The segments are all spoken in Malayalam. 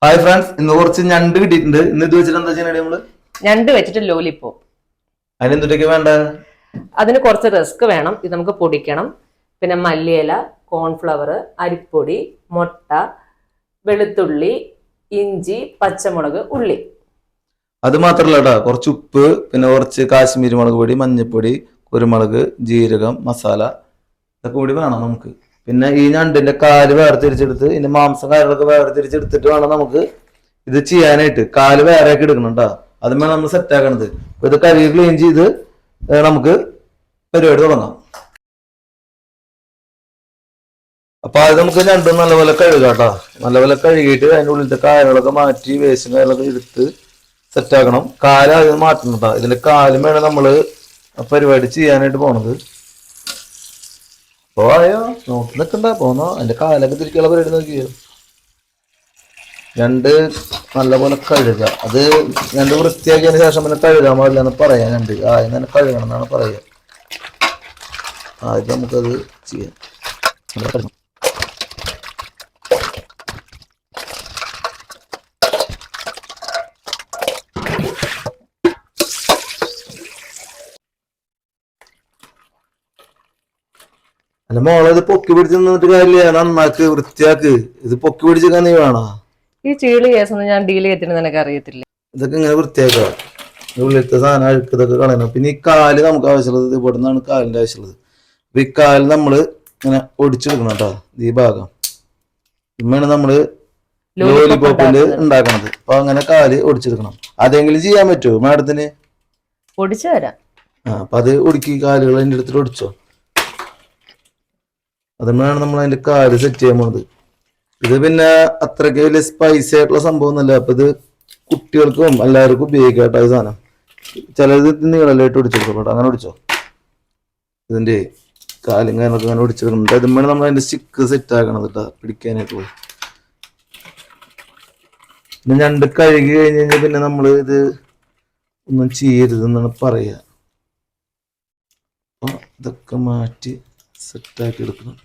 ഹായ് ഫ്രണ്ട്സ്, ഇന്ന് കുറച്ച് ഞണ്ട് കിട്ടിയിട്ടുണ്ട്. ഇന്ന് ഇത് വെച്ചിട്ട് എന്താ ചെയ്യണേ നമ്മള്? ഞണ്ട് വെച്ചിട്ട് ലോലിപോപ്പ്. അതിനെന്തൊക്കെ വേണ്ട? അതിന് കുറച്ച് റിസ്ക് വേണം. ഇത് നമുക്ക് പൊടിക്കണം. പിന്നെ മല്ലിയില, കോൺഫ്ലവർ, അരിപ്പൊടി, മുട്ട, വെളുത്തുള്ളി, ഇഞ്ചി, പച്ചമുളക്, ഉള്ളി. അത് മാത്രല്ല കേട്ടോ, കുറച്ച് ഉപ്പ്, പിന്നെ കുറച്ച് കാശ്മീരി മുളക് പൊടി, മഞ്ഞൾപ്പൊടി, കുരുമുളക്, ജീരകം, മസാല ഇതൊക്കെ കൂടി വേണം നമുക്ക്. പിന്നെ ഈ ഞണ്ടിന്റെ കാല് വേർതിരിച്ചെടുത്ത് ഇതിന്റെ മാംസം കാര്യങ്ങളൊക്കെ വേർതിരിച്ചെടുത്തിട്ട് വേണം നമുക്ക് ഇത് ചെയ്യാനായിട്ട്. കാല് വേറെ ആക്കി എടുക്കണം കേട്ടോ. അതുമേ നമ്മൾ സെറ്റ് ആക്കണത്. അപ്പൊ ഇത് കഴുകി ക്ലീൻ ചെയ്ത് നമുക്ക് പരിപാടി തുടങ്ങാം. അപ്പൊ അത് നമുക്ക് ഞണ്ടും നല്ലപോലെ കഴുകാം കേട്ടോ. നല്ലപോലെ കഴുകിയിട്ട് അതിൻ്റെ ഉള്ളിലത്തെ കാലുകളൊക്കെ മാറ്റി വേസ്റ്റും കാര്യങ്ങളൊക്കെ എടുത്ത് സെറ്റ് ആക്കണം. കാല് അത് മാറ്റണം കേട്ടോ. ഇതിന്റെ കാലും വേണം നമ്മള് പരിപാടി ചെയ്യാനായിട്ട് പോണത്. പോയോ നോക്കി നിൽക്കണ്ട, പോന്നോ. അതിന്റെ കാലൊക്കെ തിരിക്കുള്ള പരിപാടി നോക്കിയോ. ഞണ്ട് നല്ലപോലെ കഴുകുക. അത് ഞണ്ട് വൃത്തിയാക്കിയതിന് ശേഷം പിന്നെ കഴുകാൻ പാടില്ല എന്ന് പറയാം. ഞണ്ട് ആദ്യം തന്നെ കഴുകണം എന്നാണ് പറയുക. ആദ്യം നമുക്കത് ചെയ്യാം. അല്ല മോളെ, ഇത് പൊക്കി പിടിച്ച് നിന്നിട്ട് കാര്യമില്ല. നന്നാക്ക്, വൃത്തിയാക്ക്. ഇത് പൊക്കി പിടിച്ചേക്കാൻ നീ വേണോ? ഈ ചീളി കേസൊന്നും ഞാൻ ഡീൽ ചെയ്തിട്ട് നിനക്ക് അറിയത്തില്ല. ഇതൊക്കെ ഇങ്ങനെ വൃത്തിയാക്കുക. ഉള്ളിലത്തെ സാധനം അഴുക്ക് ഇതൊക്കെ കളയണം. പിന്നെ ഈ കാല് നമുക്ക് ആവശ്യമുള്ളത് ഇവിടെ നിന്നാണ് കാലിന്റെ ആവശ്യമുള്ളത്. അപ്പൊ ഈ കാല് നമ്മള് ഇങ്ങനെ ഒടിച്ചെടുക്കണം കേട്ടോ. ഈ ഭാഗം ഇമ്മയാണ് നമ്മള് ലോലിപോപ്പില് ഉണ്ടാക്കണത്. അപ്പൊ അങ്ങനെ കാല് ഒടിച്ചെടുക്കണം. അതെങ്കിലും ചെയ്യാൻ പറ്റുമോ മാഡത്തിന്? ഒടിച്ചു തരാം. അപ്പൊ അത് ഒടുക്കി കാലുകൾ അതിൻ്റെ അടുത്തിട്ട് ഒടിച്ചോ. അതുകൊണ്ടാണ് നമ്മൾ അതിന്റെ കാല് സെറ്റ് ചെയ്യാൻ പോണത്. ഇത് പിന്നെ അത്രയ്ക്ക് വലിയ സ്പൈസി ആയിട്ടുള്ള സംഭവം ഒന്നുമല്ല. അപ്പൊ ഇത് കുട്ടികൾക്കും എല്ലാവർക്കും ഉപയോഗിക്കാം കേട്ടോ. ഈ സാധനം ചിലത് നീളലായിട്ട് ഒടിച്ചെടുക്കും. അങ്ങനെ ഒടിച്ചോ. ഇതിന്റെ കാലും കാര്യങ്ങളൊക്കെ അങ്ങനെ ഒടിച്ചെടുക്കുന്നുണ്ട്. അതുമാണ് നമ്മൾ അതിന്റെ സ്റ്റിക്ക് സെറ്റ് ആക്കണത് കേട്ടോ, പിടിക്കാനായിട്ട് പോയി. പിന്നെ ഞണ്ട് കഴുകി കഴിഞ്ഞ് കഴിഞ്ഞാൽ പിന്നെ നമ്മൾ ഇത് ഒന്നും ചെയ്യരുത് എന്നാണ് പറയുക. അപ്പൊ ഇതൊക്കെ മാറ്റി സെറ്റാക്കി എടുക്കണം.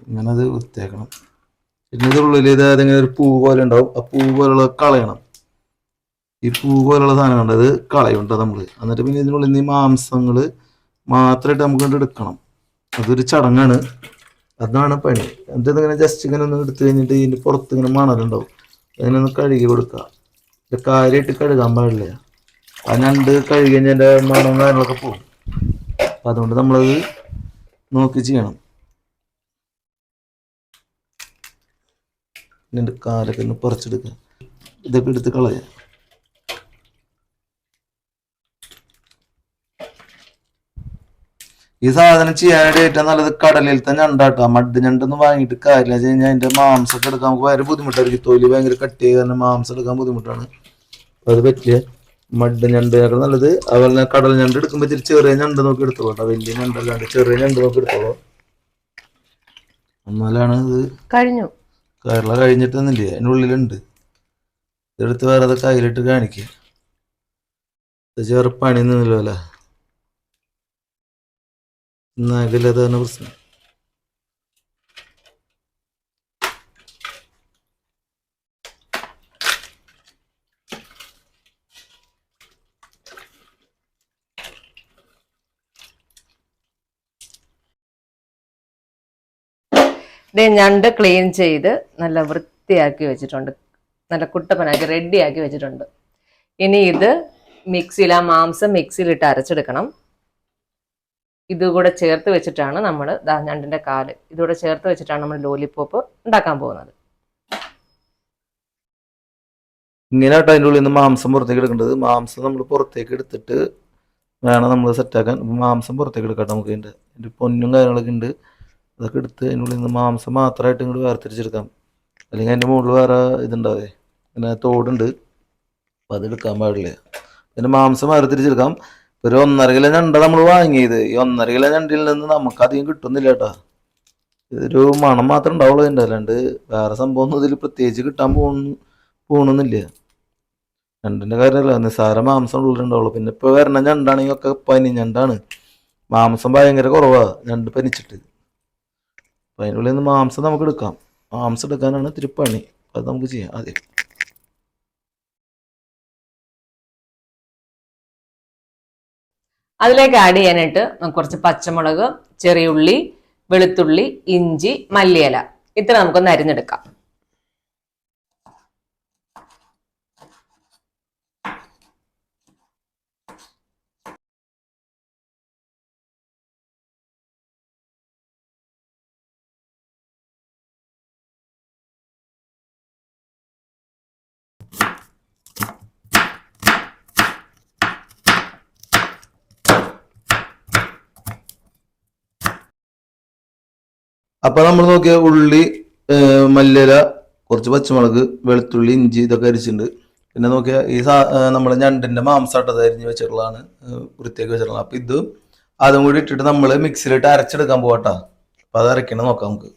ഇങ്ങനെ അത് വൃത്തിയാക്കണം. പിന്നെ ഇത് ഉള്ളിൽ ഇത് ഏതെങ്കിലും ഒരു പൂ പോലെ ഉണ്ടാവും. ആ പൂ പോലുള്ള കളയണം. ഈ പൂ പോലുള്ള സാധനം ഉണ്ട്, അത് കളയുണ്ടോ നമ്മള്. എന്നിട്ട് പിന്നെ ഇതിനുള്ളിൽ നിന്ന് ഈ മാംസങ്ങള് മാത്രമായിട്ട് നമുക്ക് കൊണ്ട് എടുക്കണം. അതൊരു ചടങ്ങാണ്. അതാണ് പണി. എന്നിട്ട് ഇതിങ്ങനെ ജസ്റ്റ് ഇങ്ങനെ ഒന്ന് എടുത്തു കഴിഞ്ഞിട്ട് ഇതിന്റെ പുറത്ത് ഇങ്ങനെ മണലുണ്ടാവും. അതിനൊന്ന് കഴുകി കൊടുക്കുക. ഇത് കാര്യമായിട്ട് കഴുകാൻ പാടില്ല. ആ ഞണ്ട് കഴുകി കഴിഞ്ഞാൽ എൻ്റെ മണവും കാര്യങ്ങളൊക്കെ പോകും. അപ്പൊ അതുകൊണ്ട് നമ്മളത് നോക്കി ചെയ്യണം. ഇതിൻ്റെ കാലൊക്കെ ഒന്ന് പറിച്ചെടുക്കുക. ഇതൊക്കെ എടുത്ത് കളയാം. ഈ സാധനം ചെയ്യാനായിട്ട് ഏറ്റവും നല്ലത് കടലിലത്തെ ഞണ്ടാട്ടോ. മഡ് ഞണ്ടൊന്നും വാങ്ങിയിട്ട് കാര്യമില്ല. വെച്ച് കഴിഞ്ഞാൽ അതിന്റെ മാംസമൊക്കെ എടുക്കാൻ നമുക്ക് ഭയങ്കര ബുദ്ധിമുട്ടായിരിക്കും. തൊലി ഭയങ്കര കട്ടി കാരണം മാംസം എടുക്കാൻ ബുദ്ധിമുട്ടാണ്. അത് പറ്റില്ല. മഡ് ഞണ്ടിനൊക്കെ നല്ലത്. അതുപോലെ തന്നെ കടൽ ഞണ്ട് എടുക്കുമ്പോൾ ഇത്തിരി ചെറിയ ഞണ്ട് നോക്കി എടുത്തോളൂ കേട്ടോ. വലിയ ഞണ്ടല്ലാണ്ട് ചെറിയ ഞണ്ട് നോക്കി എടുത്തോളൂ. എന്നാലാണ് ഇത് കഴിഞ്ഞു. കേരള കഴിഞ്ഞിട്ടൊന്നുമില്ല, അതിൻ്റെ ഉള്ളിലുണ്ട്. ഇതെടുത്ത് വേറെ അത് കയ്യിലിട്ട് കാണിക്കുക. ചെറു പണിയൊന്നുമില്ല അല്ലേ. നഗലതാണ് പ്രശ്നം. ഞണ്ട് ക്ലീൻ ചെയ്ത് നല്ല വൃത്തിയാക്കി വെച്ചിട്ടുണ്ട്. നല്ല കുട്ടപ്പനാക്കി റെഡിയാക്കി വെച്ചിട്ടുണ്ട്. ഇനി ഇത് മിക്സിയിൽ, ആ മാംസം മിക്സിയിലിട്ട് അരച്ചെടുക്കണം. ഇതുകൂടെ ചേർത്ത് വെച്ചിട്ടാണ് നമ്മൾ ഞണ്ടിന്റെ കാല് ഇതുകൂടെ ചേർത്ത് വെച്ചിട്ടാണ് നമ്മൾ ലോലിപോപ്പ് ഉണ്ടാക്കാൻ പോകുന്നത്. ഇങ്ങനെ ആട്ടോ അതിൻ്റെ ഉള്ളിൽ നിന്ന് മാംസം പുറത്തേക്ക് എടുക്കേണ്ടത്. മാംസം നമ്മൾ പുറത്തേക്ക് എടുത്തിട്ട് വേണം നമ്മൾ സെറ്റാക്കാൻ. മാംസം പുറത്തേക്ക് എടുക്കാം നമുക്ക്. ഇതിൻ്റെ പൊന്നും കാര്യങ്ങളൊക്കെ ഉണ്ട്. അതൊക്കെ എടുത്ത് അതിൻ്റെ ഉള്ളിൽ നിന്ന് മാംസം മാത്രമായിട്ട് ഇങ്ങോട്ട് വേർതിരിച്ചെടുക്കാം. അല്ലെങ്കിൽ അതിൻ്റെ മുകളിൽ വേറെ ഇതുണ്ടാവേ, പിന്നെ തോടുണ്ട്. അപ്പം അതെടുക്കാൻ പാടില്ല. അതിൻ്റെ മാംസം വേർതിരിച്ചെടുക്കാം. ഒരു 1.5 കിലോ ഞണ്ട നമ്മൾ വാങ്ങിയത്. ഈ 1.5 കിലോ ഞണ്ടിൽ നിന്ന് നമുക്ക് അധികം കിട്ടുന്നില്ല കേട്ടോ. ഇതൊരു മണം മാത്രം ഉണ്ടാവുള്ളൂ അതിൻ്റെ. അല്ലാണ്ട് വേറെ സംഭവമൊന്നും ഇതിൽ പ്രത്യേകിച്ച് കിട്ടാൻ പോകണമെന്നില്ല. ഞണ്ടിൻ്റെ കാര്യമല്ല, നിസ്സാര മാംസം ഉള്ളിലുണ്ടാവുള്ളൂ. പിന്നെ ഇപ്പോൾ വരണ ഞണ്ടാണെങ്കിൽ ഒക്കെ പനി ഞണ്ടാണ്. മാംസം ഭയങ്കര കുറവാണ് ഞണ്ട് പനിച്ചിട്ട്. അപ്പം അതിനുള്ളിൽ നിന്ന് മാംസം നമുക്ക് എടുക്കാം. മാംസം എടുക്കാനാണ് ഇത്തിരി പണി. അത് നമുക്ക് ചെയ്യാം ആദ്യം. അതിലേക്ക് ആഡ് ചെയ്യാനായിട്ട് നമുക്ക് കുറച്ച് പച്ചമുളക്, ചെറിയ ഉള്ളി, വെളുത്തുള്ളി, ഇഞ്ചി, മല്ലിയില ഇത്ര നമുക്കൊന്ന് അരിഞ്ഞെടുക്കാം. അപ്പൊ നമ്മൾ നോക്കിയ ഉള്ളി, മല്ലിയില, കുറച്ച് പച്ചമുളക്, വെളുത്തുള്ളി, ഇഞ്ചി ഇതൊക്കെ അരിച്ചിട്ടുണ്ട്. പിന്നെ നോക്കിയ ഈ നമ്മളെ ഞണ്ടിന്റെ മാംസാട്ടത് അരിഞ്ഞ് വെച്ചിട്ടുള്ളതാണ്, വൃത്തിയാക്കി വെച്ചിട്ടുള്ളത്. അപ്പൊ ഇത് അതും കൂടി ഇട്ടിട്ട് നമ്മൾ മിക്സിയിലിട്ട് അരച്ചെടുക്കാൻ പോകട്ടാ. അപ്പൊ അത് അരക്കണം നോക്കാം നമുക്ക്.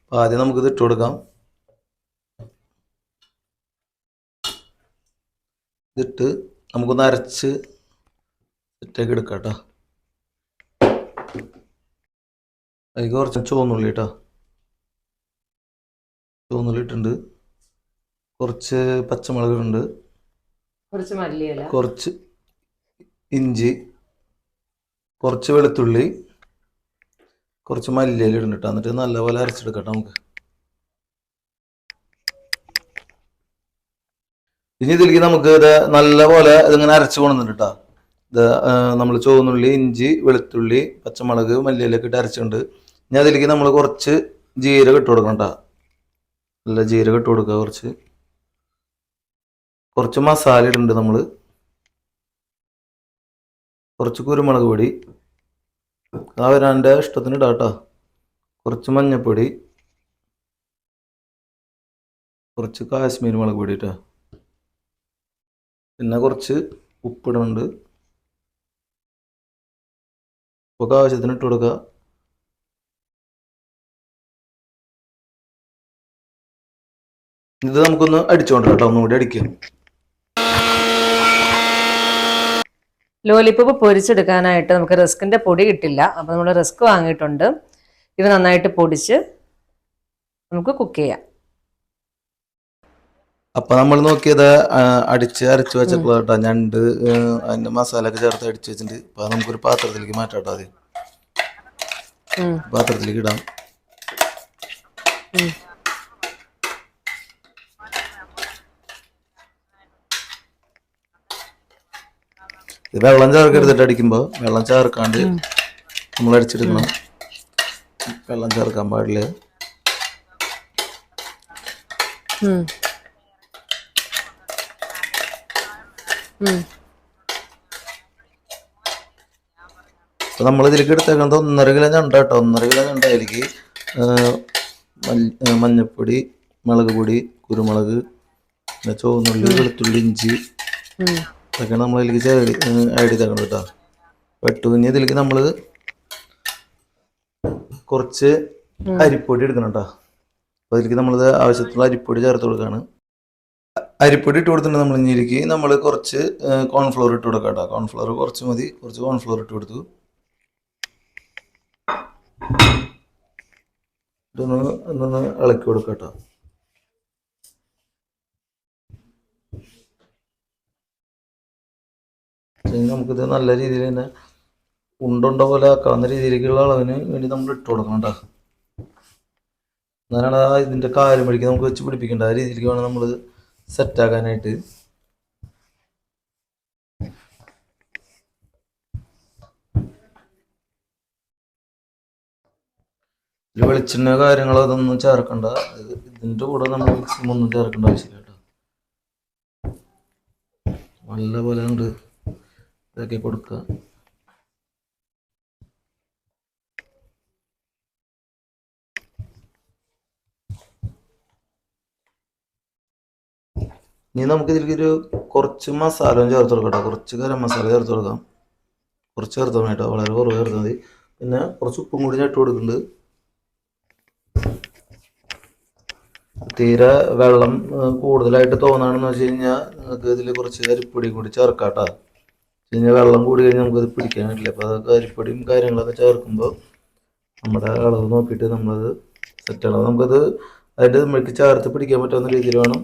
അപ്പൊ ആദ്യം നമുക്ക് ഇത് ഇട്ട് കൊടുക്കാം. ഇതിട്ട് നമുക്കൊന്ന് അരച്ച് സെറ്റാക്കി എടുക്കാം കേട്ടോ. അതിലേക്ക് കുറച്ച് ചുവന്നുള്ളി കേട്ടോ, ചുവന്നുള്ളി ഇട്ടുണ്ട്. കുറച്ച് പച്ചമുളക് ഉണ്ട്, കുറച്ച് മല്ലിയില, കുറച്ച് ഇഞ്ചി, കുറച്ച് വെളുത്തുള്ളി, കുറച്ച് മല്ലിയില ഇടുന്നുണ്ട്. എന്നിട്ട് നല്ലപോലെ അരച്ചെടുക്കട്ടെ നമുക്ക്. ഇനി ഇതിലേക്ക് നമുക്ക് ഇത് നല്ലപോലെ ഇതിങ്ങനെ അരച്ച് കൊണ്ടുവന്നിട്ട് കേട്ടോ. ഇത് നമ്മൾ ചുവന്നുള്ളി, ഇഞ്ചി, വെളുത്തുള്ളി, പച്ചമുളക്, മല്ലിയിലൊക്കെ ഇട്ട് അരച്ചിട്ടുണ്ട്. ഇനി അതിലേക്ക് നമ്മൾ കുറച്ച് ജീരകം ഇട്ട് കൊടുക്കണം കേട്ടോ. നല്ല ജീരകം ഇട്ട് കൊടുക്കുക. കുറച്ച് മസാല ഇടുന്നുണ്ട് നമ്മൾ. കുറച്ച് കുരുമുളക് പൊടി അവരൻ്റെ ഇഷ്ടത്തിന് ഇടാം കേട്ടോ. കുറച്ച് മഞ്ഞൾപ്പൊടി, കുറച്ച് കാശ്മീരി മുളക് പൊടി കേട്ടോ. പിന്നെ കുറച്ച് ഉപ്പിടുന്നുണ്ട്. ഉപ്പൊക്കെ ആവശ്യത്തിന് ഇട്ട് കൊടുക്കുക. ഇത് നമുക്കൊന്ന് അടിച്ചോണ്ട് കേട്ടോ, ഒന്നുകൂടി അടിക്കാം. ലോലിപ്പോപ്പ് പൊരിച്ചെടുക്കാനായിട്ട് നമുക്ക് റസ്കിന്റെ പൊടി കിട്ടില്ല. അപ്പൊ നമ്മൾ റസ്ക് വാങ്ങിയിട്ടുണ്ട്. ഇത് നന്നായിട്ട് പൊടിച്ച് നമുക്ക് കുക്ക് ചെയ്യാം. അപ്പൊ നമ്മൾ നോക്കിയത് അരച്ച് വെച്ചിട്ടുള്ള കേട്ടോ ഞണ്ട്. അതിന്റെ മസാല ഒക്കെ ചേർത്ത് അടിച്ചു വെച്ചിട്ടുണ്ട്. അപ്പൊ നമുക്കൊരു പാത്രത്തിലേക്ക് മാറ്റാം കേട്ടോ. അത് പാത്രത്തിലേക്ക് ഇടാം. ഇത് വെള്ളം ചേർക്കരുതിട്ട് അടിക്കുമ്പോൾ. വെള്ളം ചേർക്കാണ്ട് നമ്മൾ അടിച്ചെടുക്കണം. വെള്ളം ചേർക്കാൻ പാടില്ല. അപ്പൊ നമ്മൾ ഇതിലേക്ക് എടുത്തേക്കുന്നത് 1.5 കിലോ ഞണ്ട കേട്ടോ. 1.5 കിലോ ഞണ്ട. അതിലേക്ക് മഞ്ഞപ്പൊടി, മുളക് പൊടി, കുരുമുളക്, പിന്നെ ചുവന്നുള്ളി, വെളുത്തുള്ളി, ഇഞ്ചി അതൊക്കെയാണ് നമ്മൾ അതിലേക്ക് ആഡ് ചെയ്തേക്കണം കേട്ടോ. വെട്ടുകുഞ്ഞ് ഇതിലേക്ക് നമ്മൾ കുറച്ച് അരിപ്പൊടി എടുക്കണം കേട്ടോ. അപ്പോൾ അതിലേക്ക് നമ്മളിത് ആവശ്യത്തിനുള്ള അരിപ്പൊടി ചേർത്ത് കൊടുക്കുകയാണ്. അരിപ്പൊടി ഇട്ട് കൊടുത്തിട്ടുണ്ട്. നമ്മൾ ഇനിയിലേക്ക് നമ്മൾ കുറച്ച് കോൺഫ്ലോർ ഇട്ട് കൊടുക്കാം കേട്ടോ. കോൺഫ്ലോർ കുറച്ച് മതി. കുറച്ച് കോൺഫ്ലോർ ഇട്ട് കൊടുത്തു. ഇതൊന്ന് ഇളക്കി കൊടുക്കാം കേട്ടോ. നമുക്കിത് നല്ല രീതിയിൽ തന്നെ ഉണ്ട പോലെ ആക്കാവുന്ന രീതിയിലേക്കുള്ള അളവിന് വേണ്ടി നമ്മൾ ഇട്ട് കൊടുക്കണം കേട്ടോ. എന്നാലാണ് ഇതിൻ്റെ കാര്യം പഠിക്കാൻ നമുക്ക് വെച്ച് പിടിപ്പിക്കേണ്ട. ആ രീതിയിലേക്ക് വേണം നമ്മൾ സെറ്റാക്കാനായിട്ട്. ഇതിൽ വെളിച്ചെണ്ണ കാര്യങ്ങളോ അതൊന്നും ചേർക്കണ്ട. ഇതിൻ്റെ കൂടെ നമ്മൾ മിക്സിമം ഒന്നും ചേർക്കേണ്ട ആവശ്യമില്ല കേട്ടോ. നല്ല പോലെ ഉണ്ട് ഇതാക്കി കൊടുക്കുക. ഇനി നമുക്ക് ഇതിലേക്ക് കുറച്ച് മസാല ചേർത്ത് കൊടുക്കാം. കുറച്ച് ഗരം മസാല ചേർത്ത് കൊടുക്കാം. കുറച്ച് ചേർത്താൽ മതി കേട്ടോ. വളരെ കുറവ് ചേർത്താൽ മതി. പിന്നെ കുറച്ച് ഉപ്പും കൂടി ഇട്ട് കൊടുക്കുന്നുണ്ട്. തീരെ വെള്ളം കൂടുതലായിട്ട് തോന്നുകയാണെന്ന് വെച്ച് കഴിഞ്ഞാൽ നമുക്ക് ഇതിൽ കുറച്ച് അരിപ്പൊടി കൂടി ചേർക്കാം കേട്ടോ. കഴിഞ്ഞാൽ വെള്ളം കൂടി കഴിഞ്ഞാൽ നമുക്കത് പിടിക്കാൻ പറ്റില്ല. അപ്പോൾ അതൊക്കെ അരിപ്പൊടിയും കാര്യങ്ങളൊക്കെ ചേർക്കുമ്പോൾ നമ്മുടെ അളവ് നോക്കിയിട്ട് നമ്മളത് സെറ്റാണ്. നമുക്കത് അതിൻ്റെ നമ്മൾക്ക് ചേർത്ത് പിടിക്കാൻ പറ്റാവുന്ന രീതിയിൽ വേണം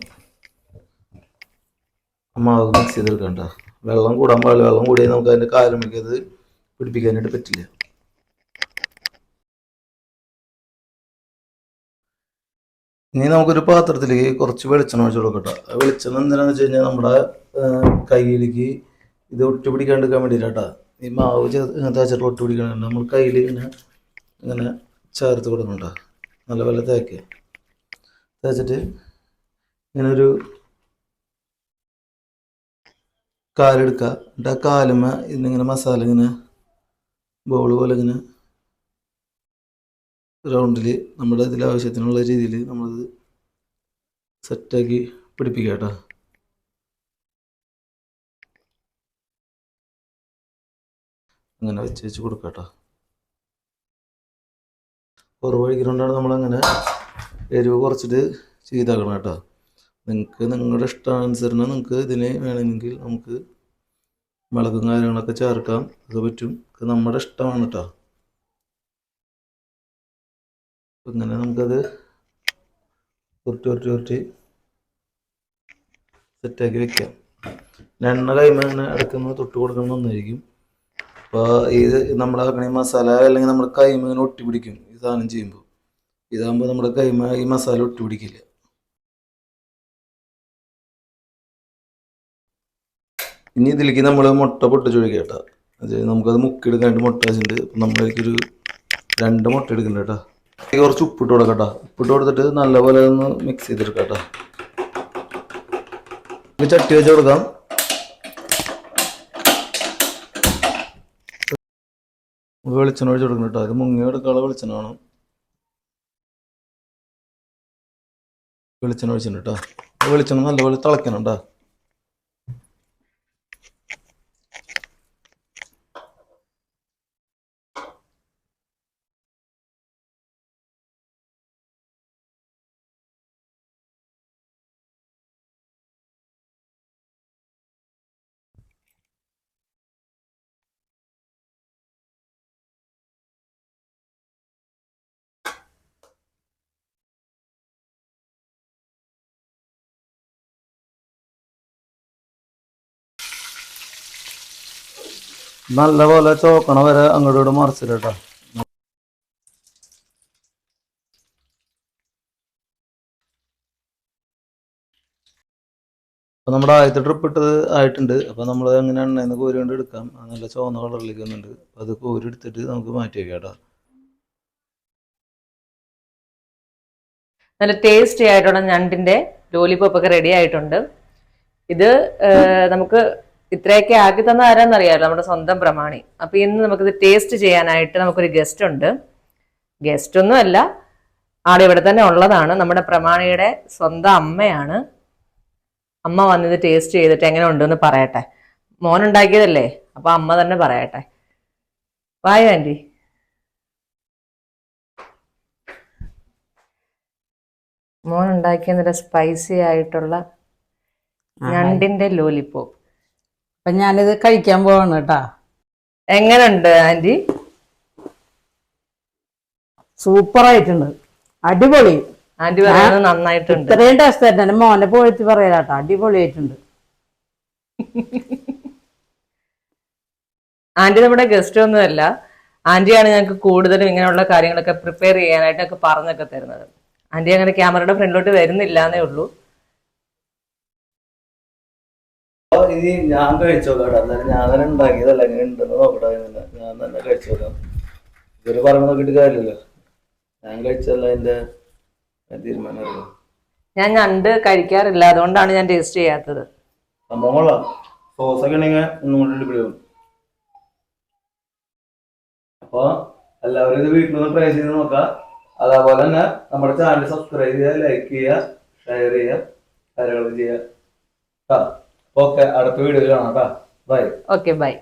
മാവ് മിക്സ് ചെയ്തെടുക്കണ്ട. വെള്ളം കൂടാൻ പാടില്ല. വെള്ളം കൂടിയാൽ നമുക്ക് അതിൻ്റെ കാലുമേക്ക് അത് പിടിപ്പിക്കാനായിട്ട് പറ്റില്ല. ഇനി നമുക്കൊരു പാത്രത്തിലേക്ക് കുറച്ച് വെളിച്ചെണ്ണ ഒഴിച്ച് കൊടുക്കട്ടെ. വെളിച്ചെണ്ണ എന്തിനാന്ന് വെച്ച് കഴിഞ്ഞാൽ നമ്മുടെ കയ്യിലേക്ക് ഇത് ഒട്ടി പിടിക്കാണ്ടിരിക്കാൻ വേണ്ടിയിട്ടാ. ഈ മാവ് തേച്ചിട്ട് ഒട്ടി പിടിക്കാണ്ട് നമ്മൾ കയ്യിൽ ഇങ്ങനെ ചേർത്ത് കൊടുക്കണ്ട. നല്ലപോലെ തേച്ചിട്ട് ഇങ്ങനെ ഒരു കാലെടുക്കുക. എന്നിട്ട് ആ കാലുമ്മ ഇന്നിങ്ങനെ മസാല ഇങ്ങനെ ബോൾ പോലെ ഇങ്ങനെ റൗണ്ടിൽ നമ്മുടെ ഇതിൽ ആവശ്യത്തിനുള്ള രീതിയിൽ നമ്മളിത് സെറ്റാക്കി പിടിപ്പിക്കുക കേട്ടോ. അങ്ങനെ വെച്ച് കൊടുക്കുക കേട്ടോ. കുറവഴിക്കൊണ്ടാണ് നമ്മളങ്ങനെ എരിവ് കുറച്ചിട്ട് ചെയ്താക്കണം കേട്ടോ. നിങ്ങൾക്ക് നിങ്ങളുടെ ഇഷ്ടാനുസരണം നിങ്ങൾക്ക് ഇതിന് വേണമെങ്കിൽ നമുക്ക് മുളകും കാര്യങ്ങളൊക്കെ ചേർക്കാം. അത് പറ്റും. അത് നമ്മുടെ ഇഷ്ടമാണ് കേട്ടോ. ഇങ്ങനെ നമുക്കത് ഉരുട്ടി സെറ്റാക്കി വെക്കാം. എണ്ണ കൈമ ഇങ്ങനെ ഇടയ്ക്കൊന്ന് തൊട്ട് കൊടുക്കണം നന്നായിരിക്കും. അപ്പോൾ ഇത് നമ്മുടെ മസാല അല്ലെങ്കിൽ നമ്മുടെ കൈമ ഇങ്ങനെ ഒട്ടി പിടിക്കും ഈ സാധനം ചെയ്യുമ്പോൾ. ഇതാകുമ്പോൾ നമ്മുടെ കൈമ ഈ മസാല ഒട്ടി പിടിക്കില്ല. ഇനി ഇതിലേക്ക് നമ്മൾ മുട്ട പൊട്ടിച്ചൊഴിക്കുക കേട്ടോ. അത് നമുക്കത് മുക്കിയെടുക്കാനായിട്ട് മുട്ട വെച്ചിട്ടുണ്ട്. അപ്പം നമ്മളേക്കൊരു 2 മുട്ട എടുക്കുന്നുണ്ട് കേട്ടോ. കുറച്ച് ഉപ്പിട്ട് കൊടുക്കാം കേട്ടോ. ഉപ്പിട്ട് കൊടുത്തിട്ട് നല്ലപോലെ ഒന്ന് മിക്സ് ചെയ്തെടുക്കാം കേട്ടോ. ചട്ടി വെച്ച് കൊടുക്കാം. വെളിച്ചെണ്ണ ഒഴിച്ച് കൊടുക്കണം കേട്ടോ. അത് മുങ്ങി എടുക്കാനുള്ള വെളിച്ചെണ്ണ വേണം. വെളിച്ചെണ്ണ ഒഴിച്ചിട്ടുണ്ട് കേട്ടോ. വെളിച്ചെണ്ണ നല്ലപോലെ തിളയ്ക്കണം കേട്ടോ. നല്ലപോലെ ചോക്കണ വരെ അങ്ങോട്ടും ഇങ്ങോട്ടും മറിച്ചിട്ട് കേട്ടോ. അപ്പോൾ നമ്മുടെ ആദ്യത്തെ ട്രിപ്പ് ഇട്ടത് ആയിട്ടുണ്ട്. അപ്പോൾ നമ്മൾ എങ്ങനെ എണ്ണയിൽ കോരി കൊണ്ട് എടുക്കാം. നല്ല ചുവന്ന കളറിലേക്ക് വന്നിട്ടുണ്ട്. അപ്പോൾ അത് കോരി എടുത്തിട്ട് നമുക്ക് മാറ്റി വയ്ക്കാം കേട്ടോ. നല്ല ടേസ്റ്റി ആയിട്ടുള്ള ഞണ്ടിന്റെ ലോലിപോപ്പ് ഒക്കെ റെഡി ആയിട്ടുണ്ട്. ഇത് നമുക്ക് ഇത്രയൊക്കെ ആക്കി തന്ന ആരാന്നറിയാമല്ലോ, നമ്മുടെ സ്വന്തം പ്രമാണി. അപ്പൊ ഇന്ന് നമുക്കിത് ടേസ്റ്റ് ചെയ്യാനായിട്ട് നമുക്കൊരു ഗസ്റ്റ് ഉണ്ട്. ഗസ്റ്റ് ഒന്നും അല്ല, ആടെ ഇവിടെ തന്നെ ഉള്ളതാണ്. നമ്മുടെ പ്രമാണിയുടെ സ്വന്തം അമ്മയാണ്. അമ്മ വന്നിത് ടേസ്റ്റ് ചെയ്തിട്ട് എങ്ങനെ ഉണ്ടെന്ന് പറയട്ടെ. മോനുണ്ടാക്കിയതല്ലേ, അപ്പൊ അമ്മ തന്നെ പറയട്ടെ. വായോ ആന്റി. മോനുണ്ടാക്കിയ നല്ല സ്പൈസി ആയിട്ടുള്ള ഞണ്ടിന്റെ ലോലിപോപ്പ്. അപ്പൊ ഞാനിത് കഴിക്കാൻ പോവാണ് കേട്ടാ. എങ്ങനെയുണ്ട് ആന്റി? സൂപ്പർ ആയിട്ടുണ്ട്, അടിപൊളി. ആന്റി പറയുന്നത് നന്നായിട്ടുണ്ട്. ഇത്രയും ടേസ്റ്റ് ആയിട്ട് എന്റെ മോനെ പോയിട്ട് പറയാട്ടോ, അടിപൊളി ആയിട്ടുണ്ട്. ആന്റി നമ്മുടെ ഗസ്റ്റ് ഒന്നുമല്ല, ആന്റിയാണ് ഞങ്ങൾക്ക് കൂടുതലും ഇങ്ങനെയുള്ള കാര്യങ്ങളൊക്കെ പ്രിപ്പയർ ചെയ്യാനായിട്ടൊക്കെ പറഞ്ഞൊക്കെ തരുന്നത്. ആന്റി അങ്ങനെ ക്യാമറയുടെ ഫ്രണ്ടിലോട്ട് വരുന്നില്ല എന്നേ ഉള്ളൂ. ഇനി ഞാൻ കഴിച്ചു നോക്കാം. എന്നാലും ഞാൻ തന്നെ ഉണ്ടാക്കിയതല്ല, എങ്ങനെ ഉണ്ടെന്ന് നോക്കട്ടെ. ഞാൻ തന്നെ കഴിച്ചു നോക്കാം. ഇവര് പറഞ്ഞു നോക്കിയിട്ട് കാര്യമില്ലല്ലോ. ഞാൻ കഴിച്ചല്ല അതിന്റെ തീരുമാനം അറിയാം. ഞാൻ ഞണ്ട് കഴിക്കാറില്ല, അതുകൊണ്ടാണ് ഞാൻ ടേസ്റ്റ് ചെയ്യാത്തത്. സംഭവം കൊള്ളാം. സോസൊക്കെ ഉണ്ടെങ്കിൽ ഒന്നും കൊണ്ട് അടിപൊളിയാവും. അപ്പൊ എല്ലാവരും ഇത് വീട്ടിൽ നിന്ന് ട്രൈ ചെയ്ത് നോക്കാം. അതേപോലെ തന്നെ നമ്മുടെ ചാനൽ സബ്സ്ക്രൈബ് ചെയ്യുക, ലൈക്ക് ചെയ്യുക, ഷെയർ ചെയ്യുക, കാര്യങ്ങൾ ചെയ്യുക. ഓക്കെ, അടുത്ത വീഡിയോയിൽ കാണാം കേട്ടോ. ബൈ. Okay, by.